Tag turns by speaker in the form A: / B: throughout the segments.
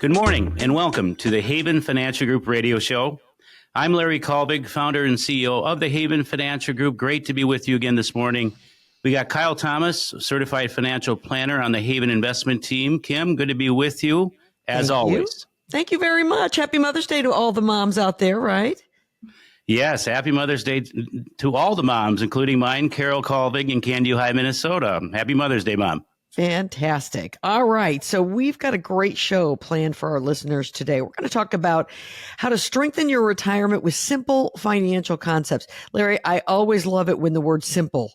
A: Good morning and welcome to the Haven Financial Group radio show. I'm Larry Kalbig, founder and CEO of the Haven Financial Group. Great to be with you again this morning. We got Kyle Thomas, certified financial planner on the Haven investment team. Kim, good to be with you as always.
B: Thank you very much. Happy Mother's Day to all the moms out there, right?
A: Yes, happy Mother's Day to all the moms, including mine, Carol Kalbig in Candy, Ohio, Minnesota. Happy Mother's Day, Mom.
B: Fantastic. All right. So we've got a great show planned for our listeners today. We're going to talk about how to strengthen your retirement with simple financial concepts. Larry, I always love it when the word simple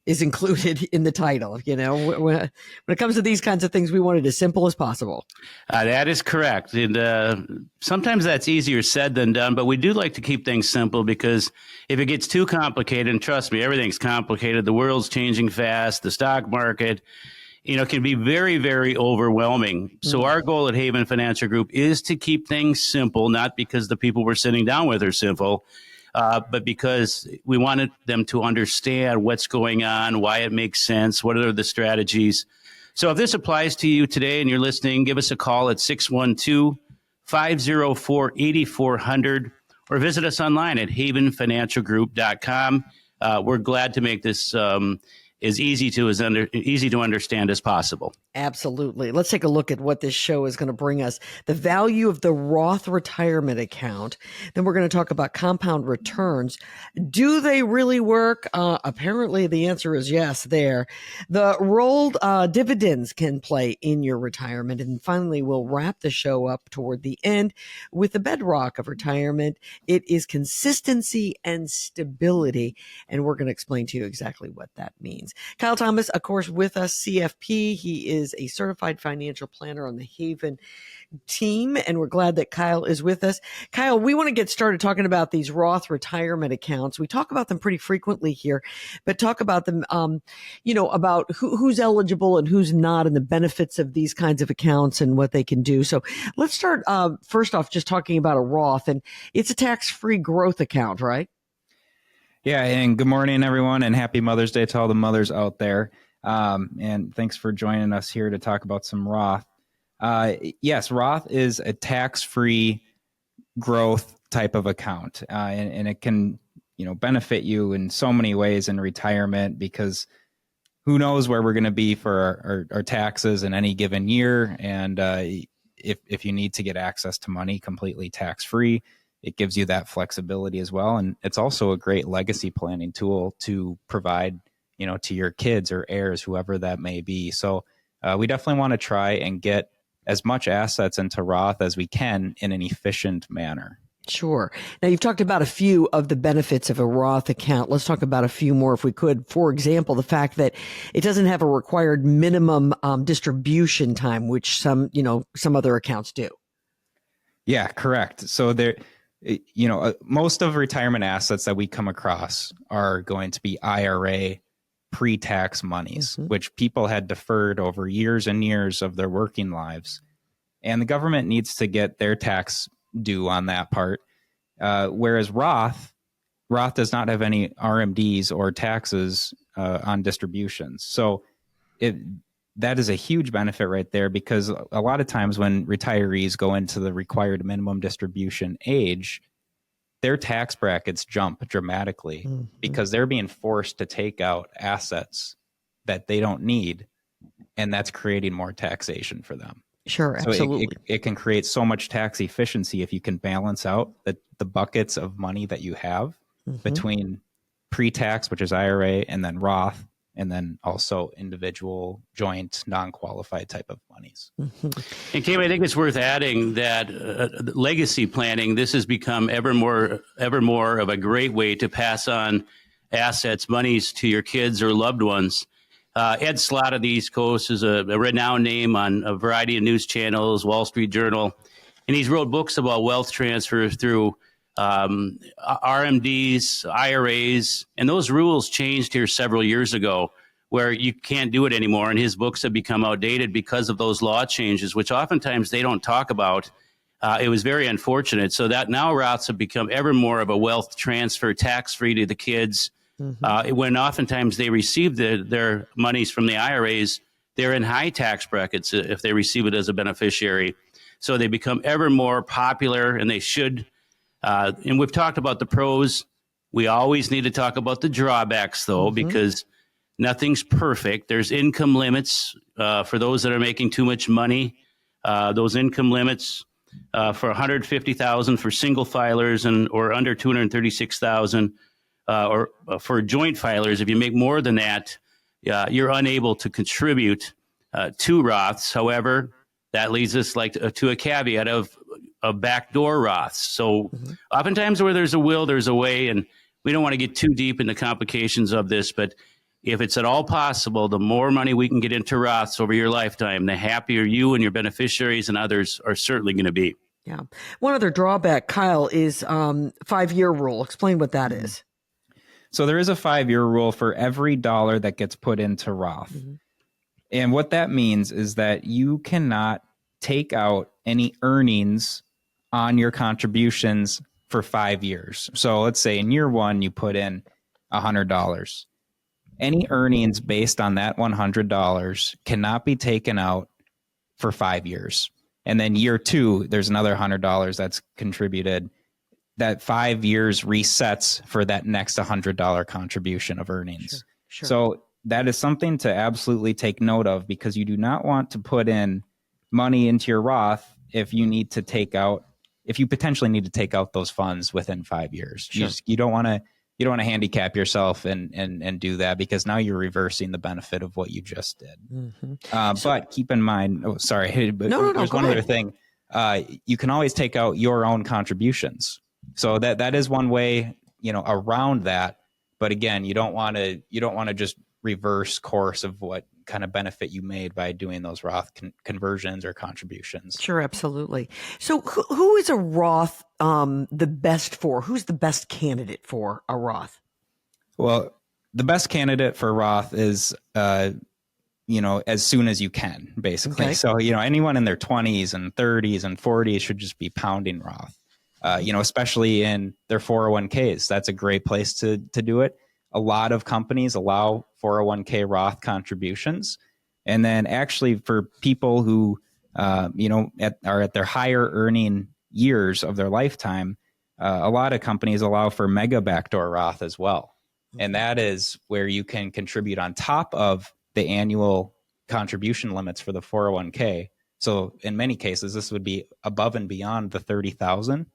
B: is included in the title. You know, when it comes to these kinds of things, we want it as simple as possible.
A: That is correct. And sometimes that's easier said than done, but we do like to keep things simple because if it gets too complicated, and trust me, everything's complicated. The world's changing fast. The stock market, can be very, very overwhelming. So our goal at Haven Financial Group is to keep things simple, not because the people we're sitting down with are simple, but because we wanted them to understand what's going on, why it makes sense, what are the strategies. So if this applies to you today and you're listening, give us a call at 612-504-8400 or visit us online at havenfinancialgroup.com. We're glad to make this as easy to understand as possible.
B: Absolutely. Let's take a look at what this show is going to bring us. The value of the Roth retirement account. Then we're going to talk about compound returns. Do they really work? Apparently the answer is yes there. The role dividends can play in your retirement. And finally, we'll wrap the show up toward the end with the bedrock of retirement. It is consistency and stability. And we're going to explain to you exactly what that means. Kyle Thomas, of course, with us, CFP. He is a certified financial planner on the Haven team, and we're glad that Kyle is with us. Kyle, we want to get started talking about these Roth retirement accounts. We talk about them pretty frequently here, but talk about them, about who's eligible and who's not and the benefits of these kinds of accounts and what they can do. So let's start first off just talking about a Roth, and it's a tax-free growth account, right?
C: Yeah, and good morning, everyone, and happy Mother's Day to all the mothers out there. And thanks for joining us here to talk about some Roth. Yes, Roth is a tax-free growth type of account, and it can, benefit you in so many ways in retirement because who knows where we're going to be for our taxes in any given year. And if you need to get access to money completely tax-free, it gives you that flexibility as well. And it's also a great legacy planning tool to provide to your kids or heirs, whoever that may be. So we definitely want to try and get as much assets into Roth as we can in an efficient manner.
B: Sure. Now, you've talked about a few of the benefits of a Roth account. Let's talk about a few more if we could. For example, the fact that it doesn't have a required minimum distribution time, which some other accounts do. Yeah,
C: correct. So most of retirement assets that we come across are going to be IRA pre-tax monies, which people had deferred over years and years of their working lives. And the government needs to get their tax due on that part. Whereas Roth does not have any RMDs or taxes on distributions. So that is a huge benefit right there, because a lot of times when retirees go into the required minimum distribution age, their tax brackets jump dramatically because they're being forced to take out assets that they don't need, and that's creating more taxation for them.
B: Sure, absolutely.
C: So it can create so much tax efficiency if you can balance out the buckets of money that you have between pre-tax, which is IRA, and then Roth, and then also individual joint non-qualified type of monies.
A: And Kim, I think it's worth adding that legacy planning, this has become ever more of a great way to pass on assets, monies to your kids or loved ones. Ed Slott of the East Coast is a renowned name on a variety of news channels, Wall Street Journal, and he's wrote books about wealth transfer through RMDs, IRAs, and those rules changed here several years ago where you can't do it anymore. And his books have become outdated because of those law changes, which oftentimes they don't talk about. It was very unfortunate. So that now Roths have become ever more of a wealth transfer, tax-free to the kids. When oftentimes they receive their monies from the IRAs, they're in high tax brackets if they receive it as a beneficiary. So they become ever more popular, and they should. And we've talked about the pros. We always need to talk about the drawbacks, though, because nothing's perfect. There's income limits for those that are making too much money. Those income limits for $150,000 for single filers or under $236,000, or for joint filers. If you make more than that, you're unable to contribute to Roths. However, that leads us to a caveat of backdoor Roths. So oftentimes where there's a will, there's a way, and we don't want to get too deep into complications of this, but if it's at all possible, the more money we can get into Roths over your lifetime, the happier you and your beneficiaries and others are certainly going to be.
B: Yeah. One other drawback, Kyle, is 5-year rule. Explain what that is.
C: So there is a 5-year rule for every dollar that gets put into Roth. And what that means is that you cannot take out any earnings on your contributions for 5 years. So let's say in year one, you put in $100. Any earnings based on that $100 cannot be taken out for 5 years. And then year two, there's another $100 that's contributed. That 5 years resets for that next $100 contribution of earnings.
B: Sure.
C: So that is something to absolutely take note of, because you do not want to put in money into your Roth if you potentially need to take out those funds within 5 years.
B: Sure.
C: You don't want to handicap yourself and do that, because now you're reversing the benefit of what you just did. But keep in mind, there's one other thing. You can always take out your own contributions. So that is one way, around that. But again, you don't want to just reverse course of what kind of benefit you made by doing those Roth conversions or contributions.
B: Sure, absolutely. So who is a Roth the best for? Who's the best candidate for a Roth?
C: Well, the best candidate for Roth is, as soon as you can, basically.
B: Okay.
C: So, anyone in their 20s and 30s and 40s should just be pounding Roth, especially in their 401ks. That's a great place to do it. A lot of companies allow 401k Roth contributions. And then actually for people who, are at their higher earning years of their lifetime, a lot of companies allow for mega backdoor Roth as well. And that is where you can contribute on top of the annual contribution limits for the 401k. So in many cases, this would be above and beyond the 30,000.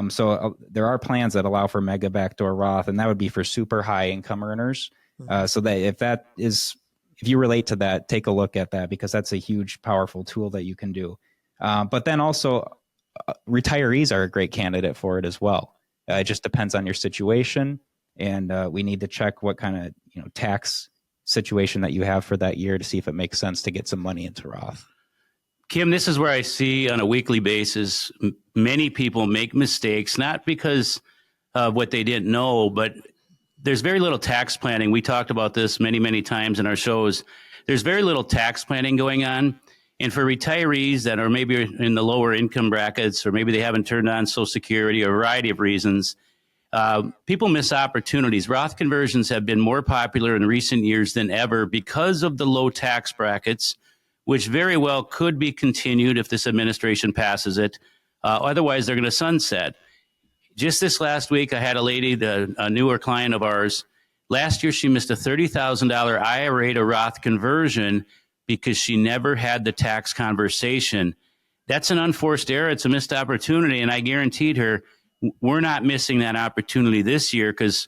C: So there are plans that allow for mega backdoor Roth, and that would be for super high income earners. So that if you relate to that, take a look at that, because that's a huge, powerful tool that you can do. But then also retirees are a great candidate for it as well. It just depends on your situation, and we need to check what kind of tax situation that you have for that year to see if it makes sense to get some money into Roth.
A: Kim, this is where I see on a weekly basis many people make mistakes, not because of what they didn't know, but there's very little tax planning. We talked about this many, many times in our shows. There's very little tax planning going on. And for retirees that are maybe in the lower income brackets, or maybe they haven't turned on Social Security, or a variety of reasons, people miss opportunities. Roth conversions have been more popular in recent years than ever because of the low tax brackets, which very well could be continued if this administration passes it. Otherwise, they're going to sunset. Just this last week, I had a lady, a newer client of ours. Last year, she missed a $30,000 IRA to Roth conversion because she never had the tax conversation. That's an unforced error. It's a missed opportunity. And I guaranteed her, we're not missing that opportunity this year, because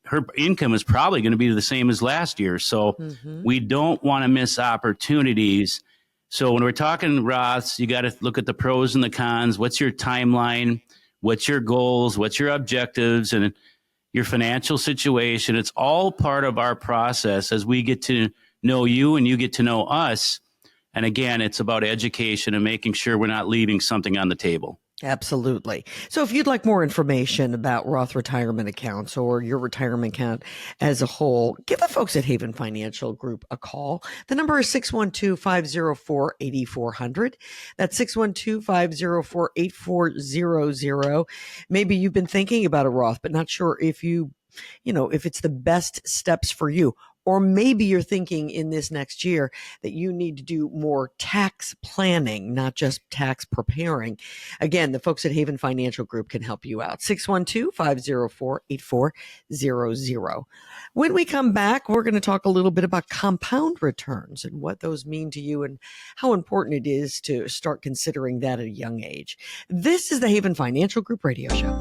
A: her income is probably going to be the same as last year. So we don't want to miss opportunities. So when we're talking Roths, you got to look at the pros and the cons. What's your timeline? What's your goals? What's your objectives and your financial situation? It's all part of our process as we get to know you and you get to know us. And again, it's about education and making sure we're not leaving something on the table.
B: Absolutely. So if you'd like more information about Roth retirement accounts or your retirement account as a whole, give the folks at Haven Financial Group a call. The number is 612-504-8400. That's 612-504-8400. Maybe you've been thinking about a Roth, but not sure if if it's the best steps for you. Or maybe you're thinking in this next year that you need to do more tax planning, not just tax preparing. Again, the folks at Haven Financial Group can help you out. 612-504-8400. When we come back, we're going to talk a little bit about compound returns and what those mean to you and how important it is to start considering that at a young age. This is the Haven Financial Group Radio Show.